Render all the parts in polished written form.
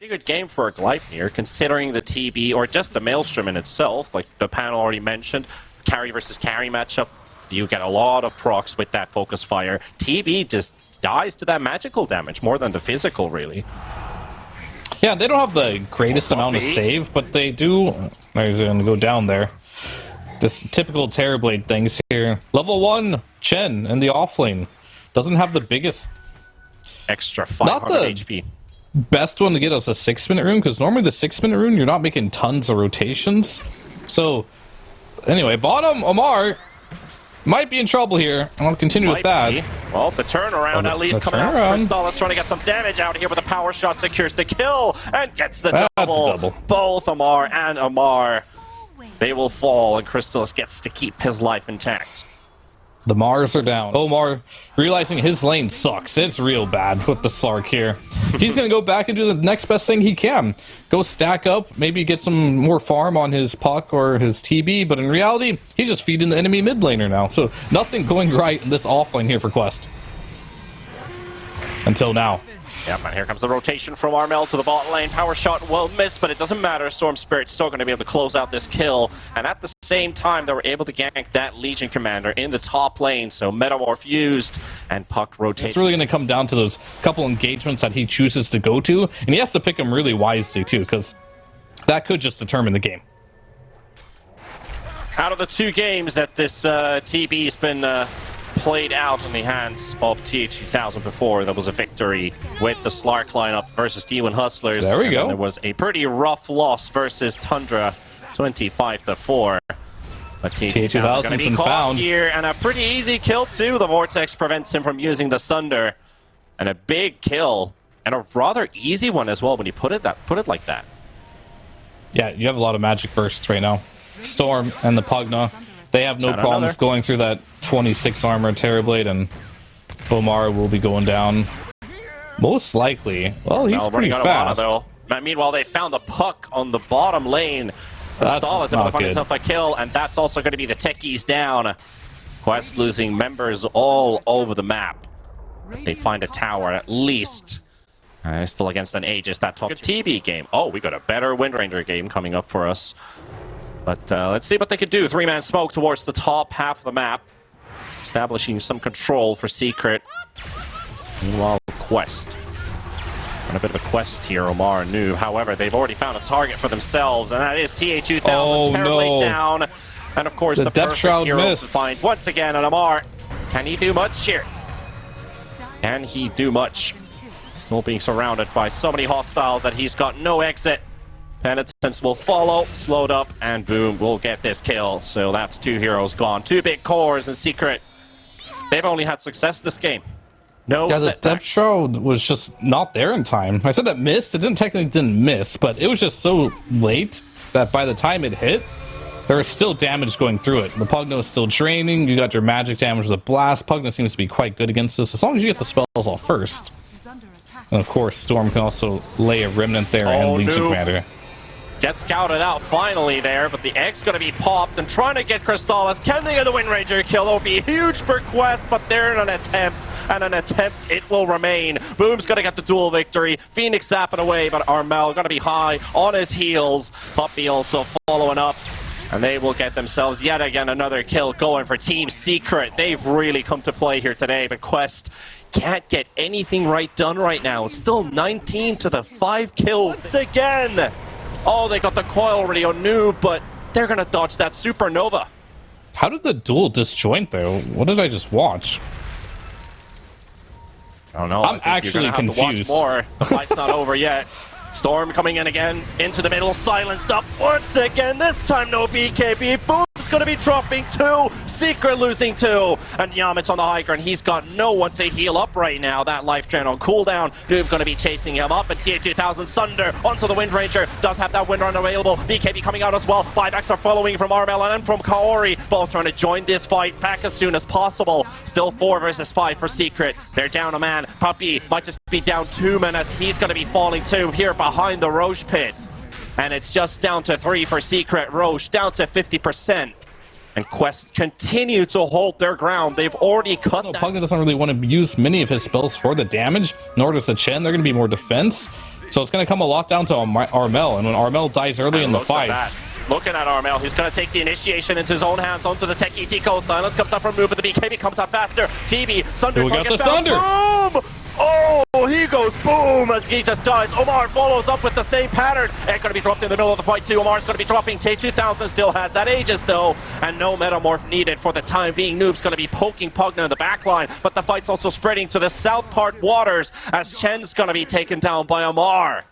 good game for Gleipnir, considering the TB, or just the Maelstrom in itself, like the panel already mentioned, carry versus carry matchup. You get a lot of procs with that focus fire. TB just dies to that magical damage more than the physical, really. Yeah, they don't have the greatest amount of save, but they do. I was going to go down there. Just typical Terrorblade things here. Level 1, Chen in the offlane. Doesn't have the biggest... Extra 500 HP. Best one to get us a 6-minute rune, because normally the 6-minute rune, you're not making tons of rotations. So, anyway, bottom, Omar might be in trouble here. I'll continue with that. Well, the turnaround at least coming out. Crystallis trying to get some damage out here with a power shot, secures the kill and gets the double. Both Omar and Amar, they will fall, and Crystallis gets to keep his life intact. The Mars are down. Omar realizing his lane sucks. It's real bad with the Slark here. He's going to go back and do the next best thing he can. Go stack up, maybe get some more farm on his Puck or his TB, but in reality, he's just feeding the enemy mid laner now. So nothing going right in this offlane here for Quest. Until now. Yep, and here comes the rotation from Armel to the bot lane. Power shot will miss, but it doesn't matter. Storm Spirit's still going to be able to close out this kill. And at the same time, they were able to gank that Legion Commander in the top lane. So Metamorph used and Puck rotated. It's really going to come down to those couple engagements that he chooses to go to. And he has to pick them really wisely, too, because that could just determine the game. Out of the 2 games that this TB's been... played out in the hands of TA2000 before, there was a victory with the Slark lineup versus D1 Hustlers. There we go. There was a pretty rough loss versus Tundra, 25-4. But TA2000 going to be caught here, and a pretty easy kill too. The Vortex prevents him from using the Sunder, and a big kill, and a rather easy one as well when you put it like that. Yeah, you have a lot of magic bursts right now. Storm and the Pugna, they have no problems going through that 26 armor Terrorblade, and Omar will be going down. Most likely. Well, he's pretty fast. Meanwhile, they found the Puck on the bottom lane. Stall is able to find himself a kill, and that's also going to be the techies down. Quest losing members all over the map. They find a tower at least. Still against an Aegis, that top TB game. Oh, we got a better Wind Ranger game coming up for us. But let's see what they could do. 3-man smoke towards the top half of the map, establishing some control for Secret. Meanwhile, Quest. On a bit of a quest here, Omar and Noob. However, they've already found a target for themselves, and that is TA2000. Terrorblade down. And of course, the perfect hero to find once again. And Omar, can he do much here? Can he do much? Still being surrounded by so many hostiles that he's got no exit. Penitence will follow, slowed up, and boom, we'll get this kill. So that's 2 heroes gone. 2 big cores in Secret. They've only had success this game. No setbacks. The Depth Shroud was just not there in time. I said that missed. It didn't miss, but it was just so late that by the time it hit, there was still damage going through it. The Pugna is still draining. You got your magic damage with the blast. Pugna seems to be quite good against this, as long as you get the spells off first. And of course, Storm can also lay a Remnant there and Legion Commander. Gets scouted out finally there, but the egg's going to be popped and trying to get Crystallis. Can they get the Wind Ranger kill? It'll be huge for Quest, but they're in an attempt, and an attempt it will remain. Boom's going to get the duel victory. Phoenix zapping away, but Armel going to be high on his heels. Puppy also following up, and they will get themselves yet again another kill going for Team Secret. They've really come to play here today, but Quest can't get anything right done right now. It's still 19 to the 5 kills. It's again. Oh, they got the coil already on Noob, but they're going to dodge that supernova. How did the duel disjoint, though? What did I just watch? I don't know. I'm actually confused. To watch more. The fight's not over yet. Storm coming in again, into the middle, silenced up once again. This time no BKB. Boom's going to be dropping 2. Secret losing 2. And Yamich on the high ground. He's got no one to heal up right now. That life drain on cooldown. Noob going to be chasing him up. And TA2000 Sunder onto the Wind Ranger. Does have that Wind Run available. BKB coming out as well. Buybacks are following from Armel and from Kaori. Both trying to join this fight back as soon as possible. Still 4 versus 5 for Secret. They're down a man. Puppy might just be down 2 men as he's going to be falling too here behind the Roche pit. And it's just down to 3 for Secret. Roche down to 50%. And Quest continue to hold their ground. They've already cut that. Pugna doesn't really want to use many of his spells for the damage, nor does the Chen. They're going to be more defense. So it's going to come a lot down to Armel, and when Armel dies early in the fight... Looking at Armel, he's going to take the initiation into his own hands onto the techies. He goes. Silence comes out from Noob, but the BKB comes out faster. TB, Sunder, we got the Sunder. Boom! Oh, he goes boom as he just dies. Omar follows up with the same pattern. And going to be dropped in the middle of the fight too. Omar's going to be dropping. T2000 still has that Aegis though, and no metamorph needed for the time being. Noob's going to be poking Pugna in the back line, but the fight's also spreading to the south part waters as Chen's going to be taken down by Omar.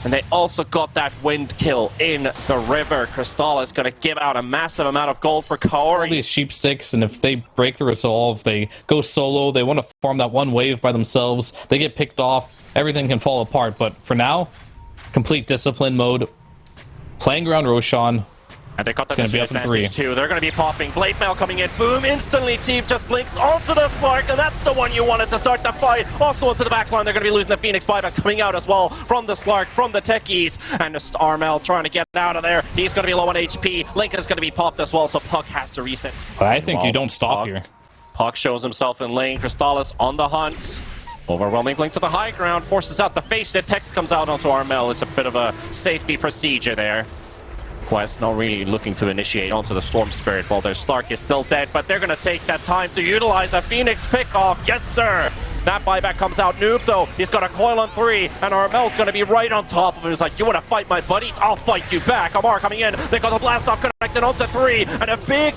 And they also got that wind kill in the river. Crystal is going to give out a massive amount of gold for Kaori. All these cheap sticks, and if they break the resolve, they go solo, they want to farm that one wave by themselves, they get picked off, everything can fall apart. But for now, complete discipline mode, playing around Roshan. And they got the vision advantage too. They're going to be popping. Blade Mail coming in. Boom. Instantly, Team just blinks onto the Slark, and that's the one you wanted to start the fight. Also into the backline, they're going to be losing the Phoenix buybacks coming out as well from the Slark, from the techies. And just Armel trying to get out of there. He's going to be low on HP. Link is going to be popped as well, so Puck has to reset. But I think you don't stop here. Puck shows himself in lane. Crystallis on the hunt. Overwhelming blink to the high ground. Forces out the face. The text comes out onto Armel. It's a bit of a safety procedure there. Quest not really looking to initiate onto the Storm Spirit while their Slark is still dead, but they're going to take that time to utilize a Phoenix pickoff. Yes, sir! That buyback comes out. Noob, though, he's got a coil on 3, and Armel's going to be right on top of him. He's like, you want to fight my buddies? I'll fight you back. Amar coming in. They got the blast off connected onto 3, and a big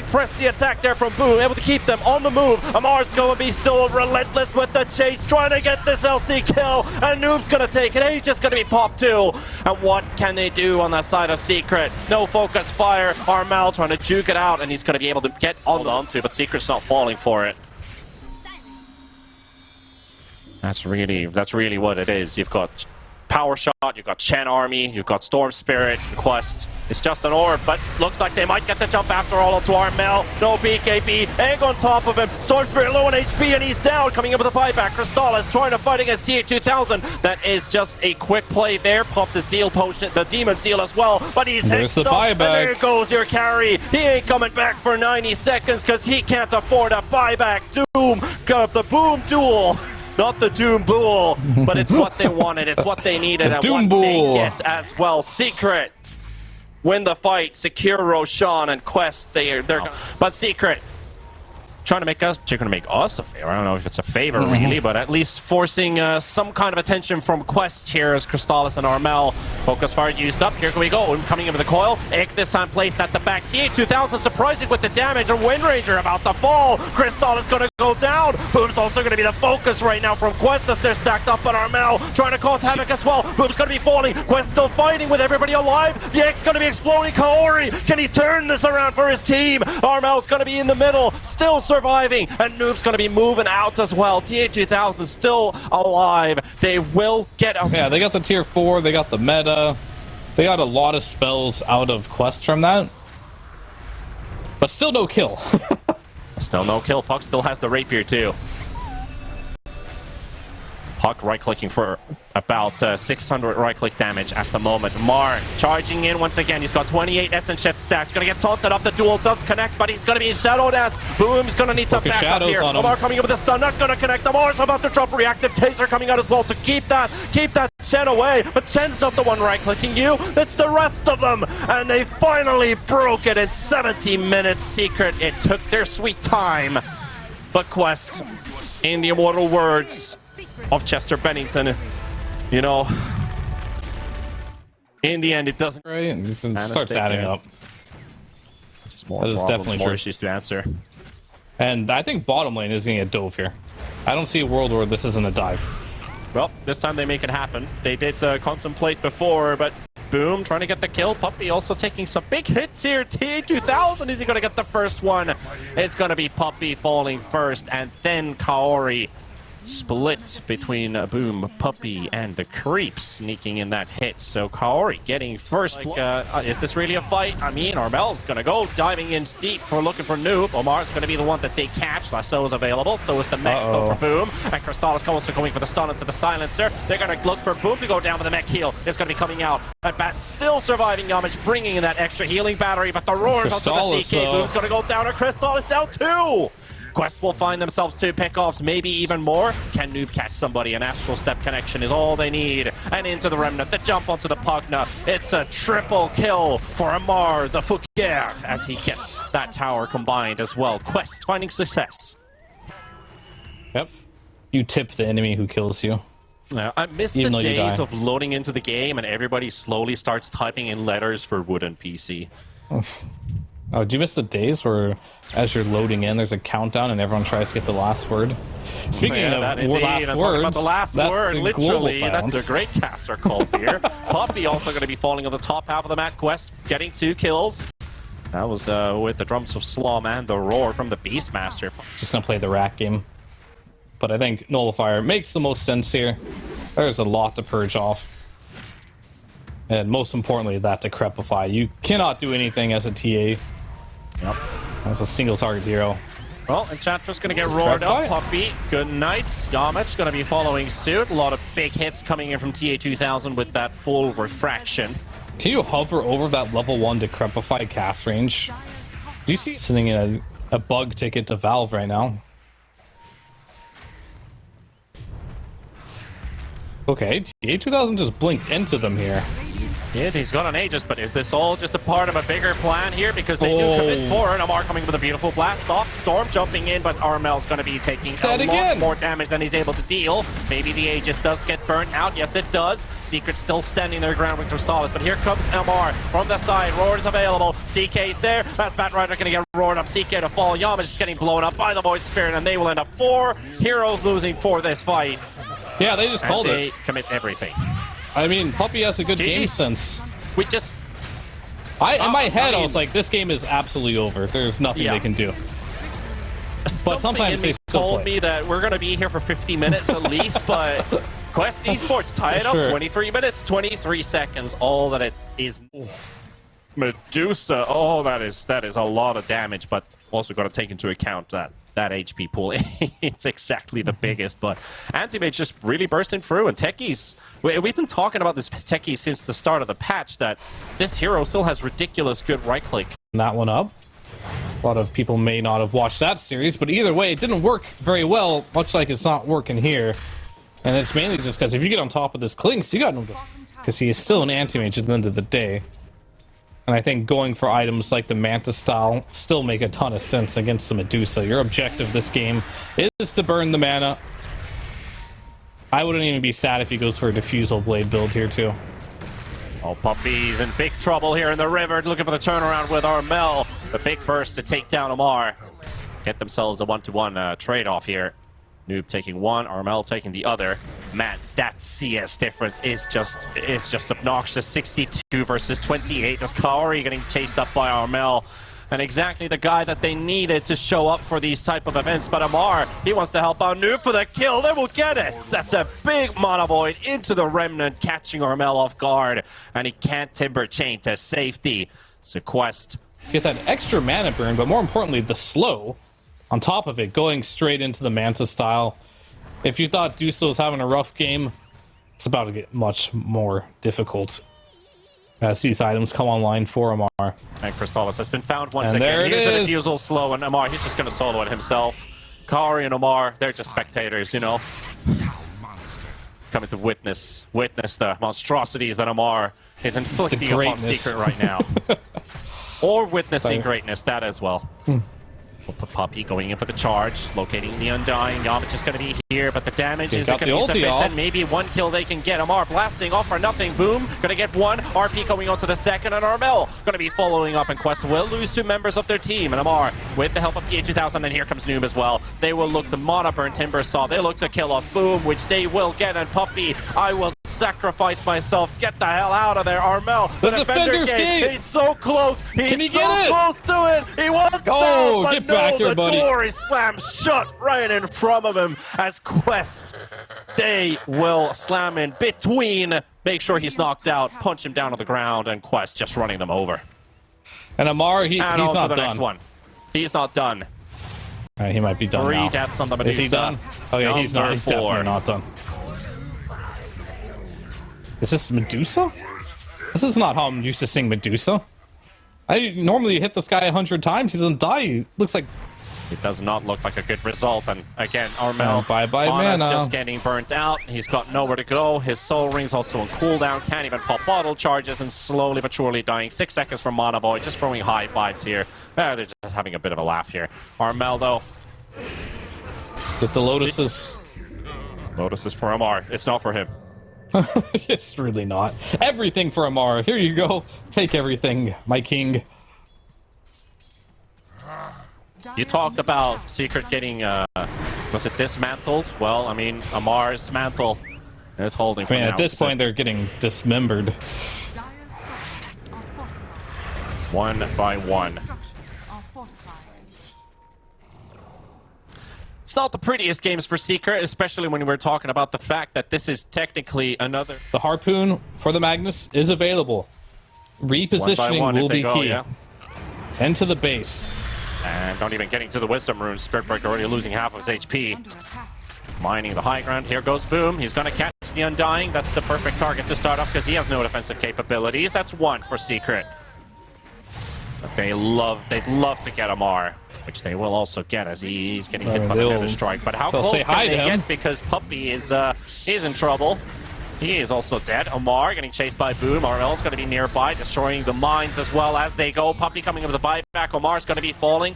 press the attack there from Boom, able to keep them on the move. Amar's going to be still relentless with the chase, trying to get this LC kill, and Noob's going to take it. He's just going to be popped too. And what can they do on the side of Secret? No focus fire. Armel trying to juke it out, and he's going to be able to get onto, but Secret's not falling for it. That's really what it is. You've got Power Shot, you've got Chen Army, you've got Storm Spirit, Quest. It's just an orb, but looks like they might get the jump after all onto Armel. No BKB, Egg on top of him. Storm Spirit low on HP, and he's down, coming in with a buyback. Crystal is trying to fight against CA2000. That is just a quick play there. Pops his Seal Potion, the Demon Seal as well, but he's There's the buyback. And there goes your carry. He ain't coming back for 90 seconds because he can't afford a buyback. Doom, got the Boom Duel. Not the Doom Bull, but it's what they wanted, it's what they needed, and what they get as well. Secret win the fight, secure Roshan and Quest. But Secret trying to make us a favor. I don't know if it's a favor really, but at least forcing some kind of attention from Quest here as Crystallis and Armel. Focus fire used up. Here we go. Coming in with the coil. Egg this time placed at the back. TA2000 surprising with the damage. And Wind Ranger about to fall. Crystallis going to go down. Boom's also going to be the focus right now from Quest as they're stacked up on Armel. Trying to cause havoc as well. Boom's going to be falling. Quest still fighting with everybody alive. The Egg's going to be exploding. Kaori, can he turn this around for his team? Armel's going to be in the middle. Still surviving, and Noob's going to be moving out as well. TA2000 still alive. They will get a... Yeah, they got the tier 4, they got the meta. They got a lot of spells out of Quest from that. But still no kill. Still no kill. Puck still has the Rapier too. Puck right-clicking for about 600 right-click damage at the moment. Mar charging in once again. He's got 28 Essence Shift stacks. Going to get taunted up. The duel does connect, but he's going to be in Shadow Dance. Boom's going to need some backup here. Omar coming in with a stun. Not going to connect. Amar's about to drop a reactive taser coming out as well to keep that Chen away. But Chen's not the one right-clicking you. It's the rest of them. And they finally broke it in 70 minutes. Secret, it took their sweet time. But Quest, in the immortal words of Chester Bennington, you know, in the end, it doesn't. Right, it starts adding up. Just more that is definitely more true. issues to answer. And I think bottom lane is going to get dove here. I don't see a world where this isn't a dive. Well, this time they make it happen. They did contemplate before, but Boom trying to get the kill. Puppy also taking some big hits here. TA2000, is he going to get the first one? It's going to be Puppy falling first, and then Kaori. Split between Boom, Puppy, and the Creeps sneaking in that hit. So Kaori getting first. Is this really a fight? I mean, Armel's going to go diving in deep for looking for Noob. Omar's going to be the one that they catch. Lasso is available. So is the Mex though for Boom. And Crystal is also going for the stun into the silencer. They're going to look for Boom to go down with the mech heal. It's going to be coming out. And Bat still surviving Yamich, bringing in that extra healing battery. But the roars onto the CK. Boom's going to go down, and Crystal is down too. Quest will find themselves 2 pickoffs, maybe even more. Can Noob catch somebody? An Astral Step connection is all they need. And into the Remnant, the jump onto the Pugna. It's a triple kill for Amar, the Fouquier, as he gets that tower combined as well. Quest finding success. Yep. You tip the enemy who kills you. I miss the days of loading into the game and everybody slowly starts typing in letters for wooden PC. Oh, do you miss the days where, as you're loading in, there's a countdown and everyone tries to get the last word? Speaking of last words, about the last word, literally, that's a great caster call here. Poppy also going to be falling on the top half of the map. Quest getting 2 kills. That was with the drums of Slum and the roar from the Beastmaster. Just going to play the rack game. But I think Nullifier makes the most sense here. There's a lot to purge off. And most importantly, that Decrepify. You cannot do anything as a TA. Yep. That's a single target hero. Well, Enchantress going to get roared up. Poppy, good night. Yamich going to be following suit. A lot of big hits coming in from TA2000 with that full refraction. Can you hover over that level 1 Decrepify cast range? Do you see sitting in a bug ticket to Valve right now? Okay, TA2000 just blinked into them here. He's got an Aegis, but is this all just a part of a bigger plan here? Because they do commit forward. Amar coming with a beautiful blast off. Storm jumping in, but Armel's going to be taking a lot more damage than he's able to deal. Maybe the Aegis does get burnt out. Yes, it does. Secret still standing their ground with Crystallis, but here comes Amar from the side. Roar is available. CK's there. That's Batrider going to get roared up. CK to fall. Yamish is getting blown up by the Void Spirit, and they will end up 4 heroes losing for this fight. Yeah, they just called it. They commit everything. I mean, Puppy has a good game sense. We just... in my head, I was like, this game is absolutely over. There's nothing they can do. But sometimes they still told me that we're going to be here for 50 minutes at least, but Quest Esports tie it up. 23 minutes, 23 seconds. All that it is... Medusa. Oh, that is a lot of damage, but also got to take into account that HP pool. It's exactly the biggest, but Anti-Mage just really bursting through, and Techies, we've been talking about this Techie since the start of the patch, that this hero still has ridiculous good right click. That one up. A lot of people may not have watched that series, but either way, it didn't work very well, much like it's not working here. And it's mainly just because if you get on top of this Clinks, you got no... Because he is still an Anti-Mage at the end of the day. And I think going for items like the Manta style still make a ton of sense against the Medusa. Your objective this game is to burn the mana. I wouldn't even be sad if he goes for a Diffusal Blade build here too. Oh, Puppy's in big trouble here in the river, looking for the turnaround with Armel. The big burst to take down Amar. Get themselves a 1-to-1 trade-off here. Noob taking one, Armel taking the other. Man, that CS difference is just obnoxious. 62 versus 28. As Kaori getting chased up by Armel. And exactly the guy that they needed to show up for these type of events. But Amar, he wants to help out Noob for the kill. They will get it. That's a big Mana Void into the Remnant, catching Armel off guard. And he can't Timber Chain to safety. It's a Quest. Get that extra mana burn, but more importantly, the slow. On top of it, going straight into the Manta style. If you thought Duso was having a rough game, it's about to get much more difficult as these items come online for Amar. And Crystallis has been found once again. Here's the Diffusal slow, and Amar, he's just going to solo it himself. Kaori and Amar, they're just spectators, you know. Coming to witness the monstrosities that Amar is inflicting upon Secret right now. Or witnessing greatness, that as well. Poppy going in for the charge, locating the Undying. Yamich is going to be here, but the damage isn't going to be sufficient. Maybe one kill they can get. Amar blasting off for nothing. Boom. Going to get one. RP going on to the second, and Armel going to be following up, and Quest will lose 2 members of their team. And Amar, with the help of TA2000, and here comes Noob as well. They will look to Mana Burn Timber Saw. They look to kill off Boom, which they will get. And Poppy, I will sacrifice myself. Get the hell out of there, Armel. The Defender's Gate. He's so close. He's so close to it. He wants out, but no, the door is slammed shut right in front of him as Quest. They will slam in between. Make sure he's knocked out. Punch him down on the ground, and Quest just running them over. And Amar, he's not done. Next one. He's not done. He might be done 3 now. deaths on the Medusa. Is he done? Oh yeah, he's not. He's definitely not done. Is this Medusa? This is not how I'm used to seeing Medusa. Normally hit this guy 100 times, he doesn't die. He looks like It does not look like a good result, and again, Armel bye-bye Mana's mana. just getting burnt out. He's got nowhere to go. His Soul Ring's also on cooldown, can't even pop bottle charges, and slowly but surely dying. 6 seconds from Mana Boy, just throwing high fives here. They're just having a bit of a laugh here. Armel, though. Get the Lotuses. Lotus is for Amar. It's not for him. It's really not. Everything for Amar. Here you go. Take everything, my king. You talked about Secret getting, was it dismantled? Well, I mean, Amar's mantle is holding for now. At this point, they're getting dismembered. One by one. It's not the prettiest games for Secret, especially when we're talking about the fact that this is technically another... The Harpoon for the Magnus is available. Repositioning will be key. Yeah. Into the base. And not even getting to the Wisdom Rune. Spiritbreaker already losing half of his HP. Mining the high ground. Here goes Boom. He's going to catch the Undying. That's the perfect target to start off because he has no defensive capabilities. That's one for Secret. But they'd love to get Amar, which they will also get as he's getting hit by the Nether Strike. But how close can they get? Because Puppey is in trouble. He is also dead. Amar getting chased by Boom. RL's going to be nearby, destroying the mines as well as they go. Puppey coming up with the buyback. Omar's going to be falling.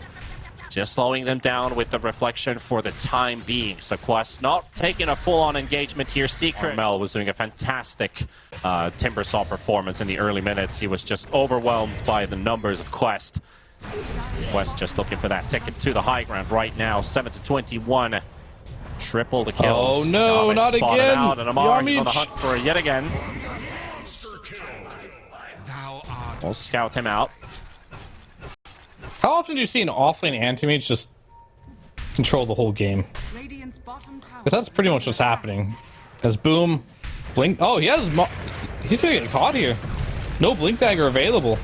Just slowing them down with the reflection for the time being. So Quest not taking a full-on engagement here. Secret Mel was doing a fantastic Timbersaw performance in the early minutes. He was just overwhelmed by the numbers of Quest. Quest just looking for that ticket to the high ground right now. 7-21. Triple the kills. Oh no, not again! Out, and Amar is on the hunt for it yet again. We'll scout him out. How often do you see an offlane anti-mage just control the whole game? Because that's pretty much what's happening. As Boom, Blink... Oh, he's gonna get caught here. No Blink Dagger available.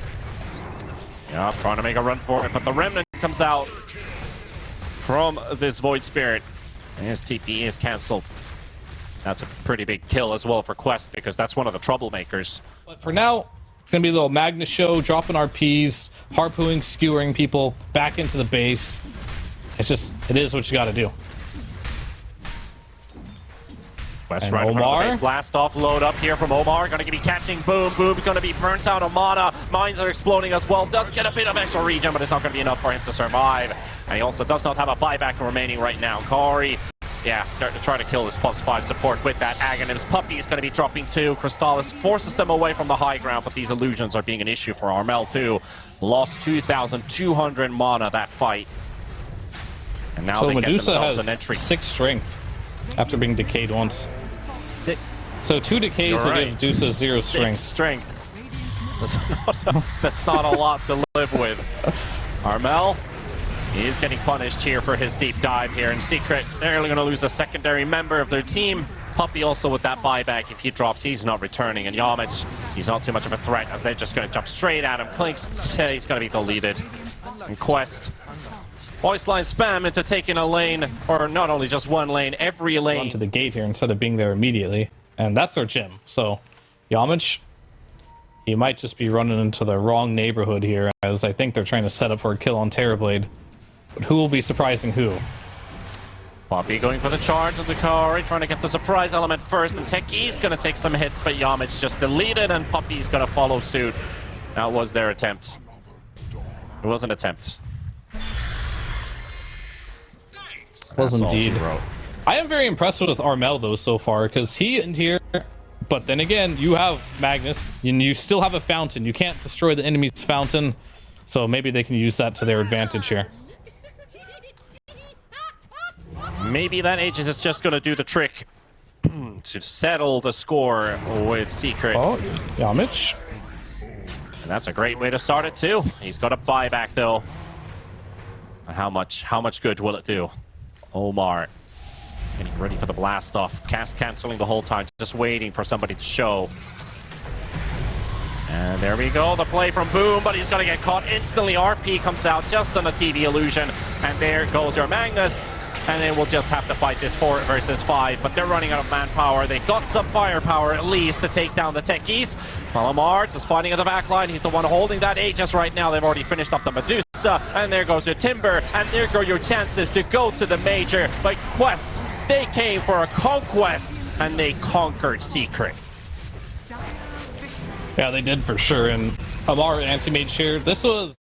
Yeah, I'm trying to make a run for it, but the Remnant comes out from this Void Spirit. And his TP is cancelled. That's a pretty big kill as well for Quest because that's one of the troublemakers. But for now, it's going to be a little Magnus show, dropping RPs, harpooning, skewering people back into the base. It is what you got to do. Quest right in front of the base. Blast off load up here from Omar. Going to be catching Boom. Boom's going to be burnt out on mana. Mines are exploding as well. Does get a bit of extra regen, but it's not going to be enough for him to survive. And he also does not have a buyback remaining right now. Kari, yeah, try to kill this +5 support with that Aghanims. Puppey's going to be dropping too. Crystallis forces them away from the high ground, but these illusions are being an issue for Armel too. Lost 2,200 mana that fight. And now so they Medusa get themselves has an entry. 6 strength after being decayed once. 6. So 2 decays will give Medusa 0 strength. 6 strength. That's not a lot to live with. Armel, he is getting punished here for his deep dive here in Secret. They're going to lose a secondary member of their team. Puppey also with that buyback. If he drops, he's not returning. And Yamich, he's not too much of a threat as they're just going to jump straight at him. Clinks, he's going to be deleted. And Quest, voice line spam into taking a lane, or not only just one lane, every lane. Run to the gate here instead of being there immediately. And that's their gym. So Yamich, he might just be running into the wrong neighborhood here, as I think they're trying to set up for a kill on Terrorblade. But who will be surprising who? Puppey going for the charge of the Kari, trying to get the surprise element first, and Techie's going to take some hits, but Yamich just deleted, and Puppey's going to follow suit. That was their attempt. It was an attempt. Was indeed. I am very impressed with Armel, though, so far, because he isn't here. But then again, you have Magnus, and you still have a fountain. You can't destroy the enemy's fountain, so maybe they can use that to their advantage here. Maybe that Aegis is just going to do the trick to settle the score with Secret. Oh, Yamich. And that's a great way to start it, too. He's got a buyback, though. And how much good will it do? Omar getting ready for the blast off. Cast canceling the whole time, just waiting for somebody to show. And there we go, the play from Boom, but he's gonna get caught instantly. RP comes out just on a TV illusion, and there goes your Magnus. And they will just have to fight this 4 versus 5, but they're running out of manpower. They got some firepower at least to take down the Techies. Malamar just fighting at the back line. He's the one holding that Aegis right now. They've already finished up the Medusa. Ursa, and there goes your Timber, and there go your chances to go to the major. But Quest, they came for a conquest, and they conquered Secret. Yeah, they did for sure. And Amar anti-mage here, this was